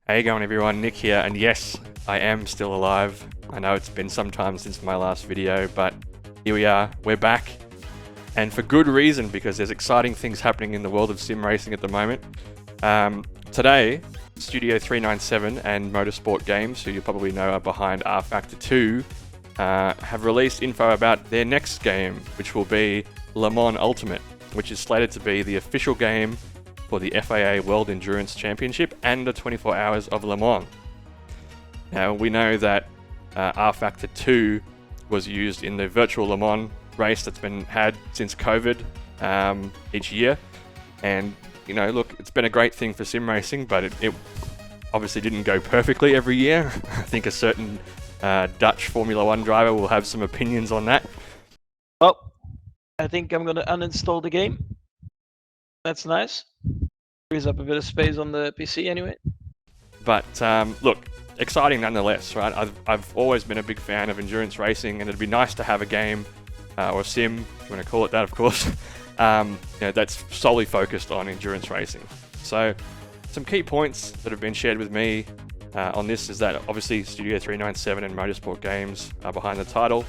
How you going, everyone? Nick here, and yes, I am still alive. I know it's been some time since my last video, but here we are, we're back. And for good reason, because there's exciting things happening in the world of sim racing at the moment. Today, Studio 397 and Motorsport Games, who you probably know are behind rFactor 2, have released info about their next game, which will be Le Mans Ultimate, which is slated to be the official game for the FIA World Endurance Championship and the 24 Hours of Le Mans. Now, we know that rFactor 2 was used in the virtual Le Mans race that's been had since COVID each year. And, you know, look, it's been a great thing for sim racing, but it obviously didn't go perfectly every year. I think a certain Dutch Formula 1 driver will have some opinions on that. Well, I think I'm going to uninstall the game. That's nice. Frees up a bit of space on the PC anyway. But look, exciting nonetheless, right? I've always been a big fan of endurance racing, and it'd be nice to have a game or a sim, if you want to call it that, of course, that's solely focused on endurance racing. So some key points that have been shared with me on this is that obviously Studio 397 and Motorsport Games are behind the title.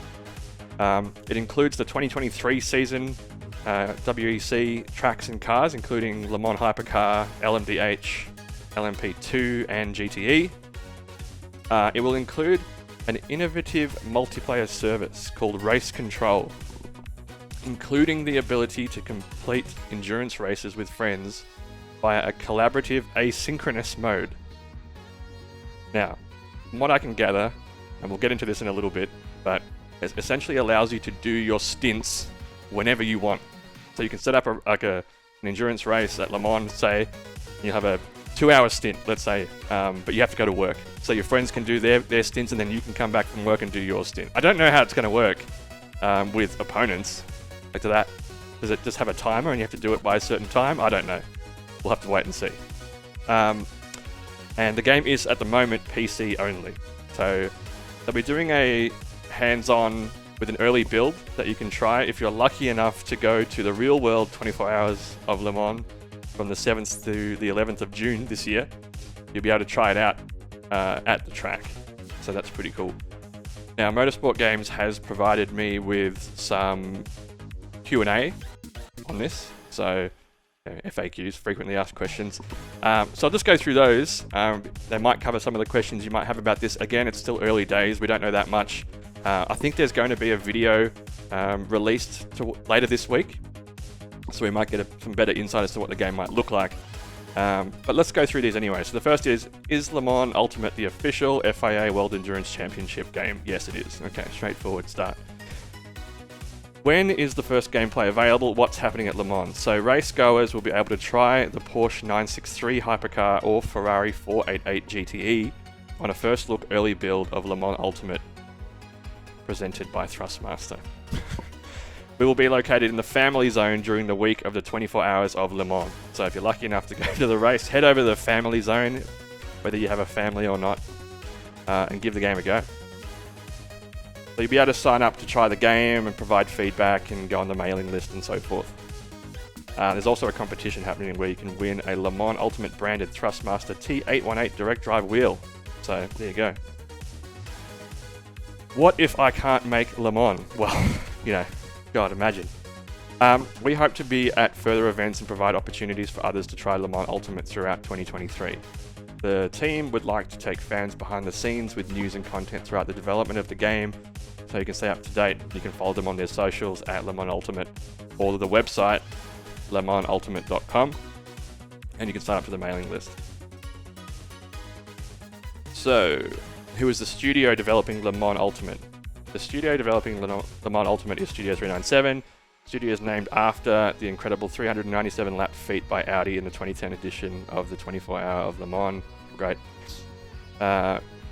It includes the 2023 season WEC tracks and cars, including Le Mans Hypercar, LMDH, LMP2 and GTE. It will include an innovative multiplayer service called Race Control, including the ability to complete endurance races with friends via a collaborative asynchronous mode. Now, from what I can gather, and we'll get into this in a little bit, but it essentially allows you to do your stints whenever you want. So you can set up an endurance race at Le Mans, say, you have a 2-hour stint, let's say, but you have to go to work. So your friends can do their stints, and then you can come back from work and do your stint. I don't know how it's going to work with opponents. Does it just have a timer and you have to do it by a certain time? I don't know. We'll have to wait and see. And the game is, at the moment, PC only. So they'll be doing a hands-on with an early build that you can try if you're lucky enough to go to the real-world 24 Hours of Le Mans from the 7th to the 11th of June this year. You'll be able to try it out at the track. So that's pretty cool. Now, Motorsport Games has provided me with some Q&A on this. So FAQs, frequently asked questions. So I'll just go through those. They might cover some of the questions you might have about this. Again, it's still early days. We don't know that much. I think there's going to be a video released later this week. So we might get some better insight as to what the game might look like. But let's go through these anyway. So the first is Le Mans Ultimate the official FIA World Endurance Championship game? Yes, it is. Okay, straightforward start. When is the first gameplay available? What's happening at Le Mans? So race goers will be able to try the Porsche 963 Hypercar or Ferrari 488 GTE on a first look early build of Le Mans Ultimate, presented by Thrustmaster. We will be located in the family zone during the week of the 24 Hours of Le Mans. So if you're lucky enough to go to the race, head over to the family zone, whether you have a family or not, and give the game a go. So you'll be able to sign up to try the game and provide feedback and go on the mailing list and so forth. There's also a competition happening where you can win a Le Mans Ultimate branded Thrustmaster T818 direct drive wheel. So there you go. What if I can't make Le Mans? Well, God, imagine. We hope to be at further events and provide opportunities for others to try Le Mans Ultimate throughout 2023. The team would like to take fans behind the scenes with news and content throughout the development of the game, so you can stay up to date. You can follow them on their socials at Le Mans Ultimate, or the website lemansultimate.com, and you can sign up for the mailing list. So, who is the studio developing Le Mans Ultimate? The studio developing Le Mans Ultimate is Studio 397. Studio is named after the incredible 397 lap feat by Audi in the 2010 edition of the 24 Hour of Le Mans. Great.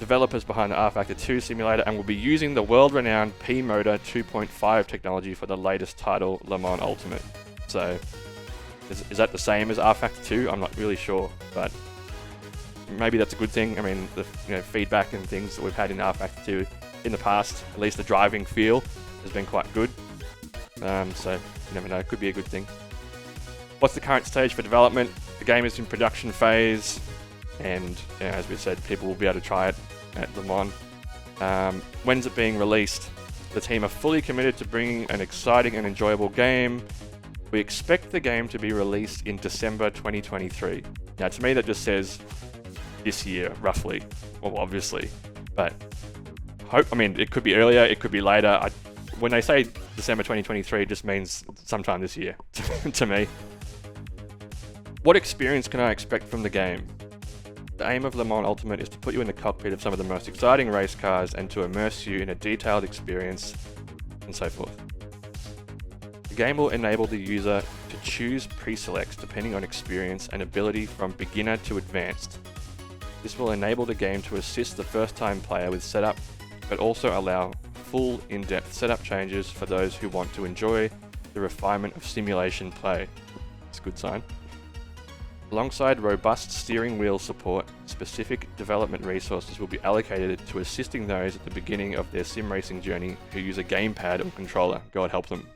Developers behind the rFactor 2 simulator, and will be using the world-renowned P-Motor 2.5 technology for the latest title, Le Mans Ultimate. So, is that the same as rFactor 2? I'm not really sure, but maybe that's a good thing. I mean, the feedback and things that we've had in rFactor 2 in the past, at least the driving feel, has been quite good. So, you never know, it could be a good thing. What's the current stage for development? The game is in production phase, and as we said, people will be able to try it at Le Mans. When's it being released? The team are fully committed to bringing an exciting and enjoyable game. We expect the game to be released in December 2023. Now, to me, that just says this year, roughly. Well, obviously, but it could be earlier, it could be later. When they say December 2023, it just means sometime this year to me. What experience can I expect from the game? The aim of Le Mans Ultimate is to put you in the cockpit of some of the most exciting race cars and to immerse you in a detailed experience, and so forth. The game will enable the user to choose pre-selects depending on experience and ability from beginner to advanced. This will enable the game to assist the first-time player with setup, but also allow full in-depth setup changes for those who want to enjoy the refinement of simulation play. It's a good sign. Alongside robust steering wheel support, specific development resources will be allocated to assisting those at the beginning of their sim racing journey who use a gamepad or controller. God help them.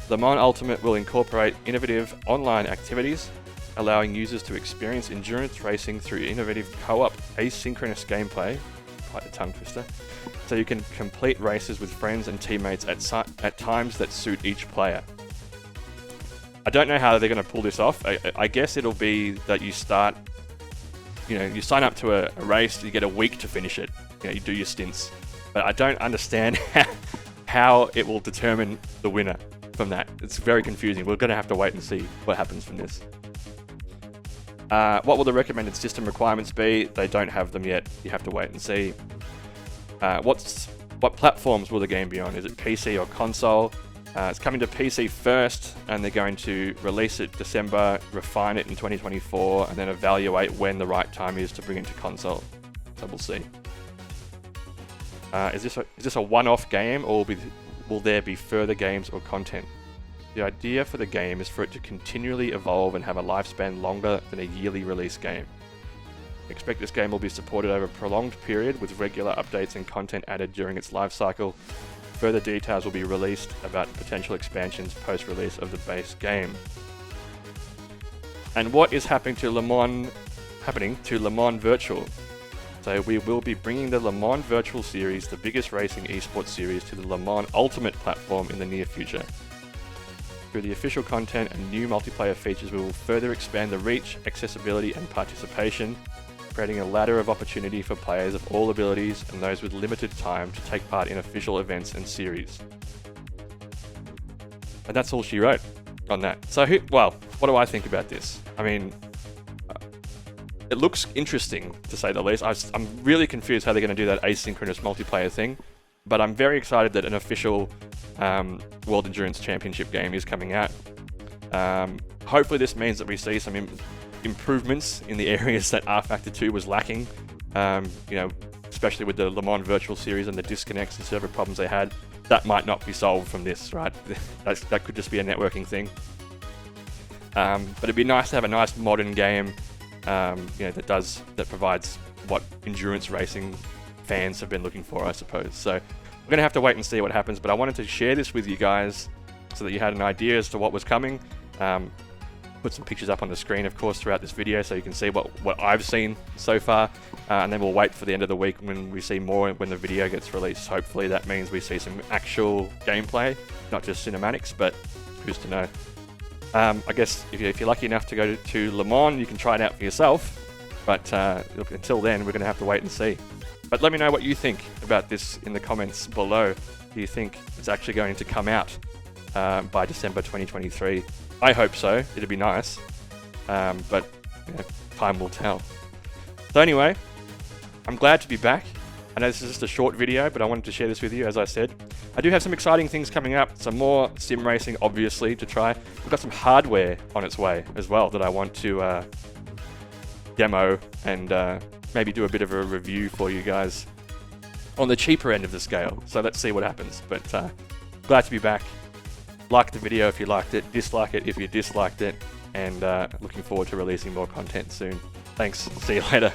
Le Mans Ultimate will incorporate innovative online activities, allowing users to experience endurance racing through innovative co-op asynchronous gameplay, quite the tongue twister, so you can complete races with friends and teammates at times that suit each player. I don't know how they're going to pull this off. I guess it'll be that you start, you sign up to a race, you get a week to finish it, you do your stints. But I don't understand how it will determine the winner from that. It's very confusing. We're going to have to wait and see what happens from this. What will the recommended system requirements be? They don't have them yet. You have to wait and see. What platforms will the game be on? Is it PC or console? It's coming to PC first, and they're going to release it December, refine it in 2024, and then evaluate when the right time is to bring it to console. So we'll see. Is this a one-off game, or will there be further games or content? The idea for the game is for it to continually evolve and have a lifespan longer than a yearly release game. Expect this game will be supported over a prolonged period with regular updates and content added during its life cycle. Further details will be released about potential expansions post-release of the base game. And what is happening to Le Mans Virtual? So we will be bringing the Le Mans Virtual Series, the biggest racing esports series, to the Le Mans Ultimate platform in the near future. Through the official content and new multiplayer features, we will further expand the reach, accessibility and participation, creating a ladder of opportunity for players of all abilities and those with limited time to take part in official events and series. And that's all she wrote on that. So, what do I think about this? I mean, it looks interesting, to say the least. I'm really confused how they're going to do that asynchronous multiplayer thing, but I'm very excited that an official World Endurance Championship game is coming out. Hopefully this means that we see some improvements in the areas that rFactor 2 was lacking, especially with the Le Mans Virtual Series and the disconnects and server problems they had. That might not be solved from this, right? That could just be a networking thing. But it'd be nice to have a nice modern game, that provides what endurance racing fans have been looking for, I suppose. So we're going to have to wait and see what happens, but I wanted to share this with you guys so that you had an idea as to what was coming. Put some pictures up on the screen, of course, throughout this video so you can see what I've seen so far, and then we'll wait for the end of the week when we see more when the video gets released. Hopefully that means we see some actual gameplay, not just cinematics, but who's to know. I guess if you're lucky enough to go to Le Mans, you can try it out for yourself, but look, until then we're going to have to wait and see. But let me know what you think about this in the comments below. Do you think it's actually going to come out by December 2023? I hope so. It'd be nice, but time will tell. So anyway, I'm glad to be back. I know this is just a short video, but I wanted to share this with you, as I said. I do have some exciting things coming up, some more sim racing, obviously, to try. We've got some hardware on its way as well that I want to demo and maybe do a bit of a review for you guys on the cheaper end of the scale. So let's see what happens. But glad to be back. Like the video if you liked it, dislike it if you disliked it, and looking forward to releasing more content soon. Thanks, see you later.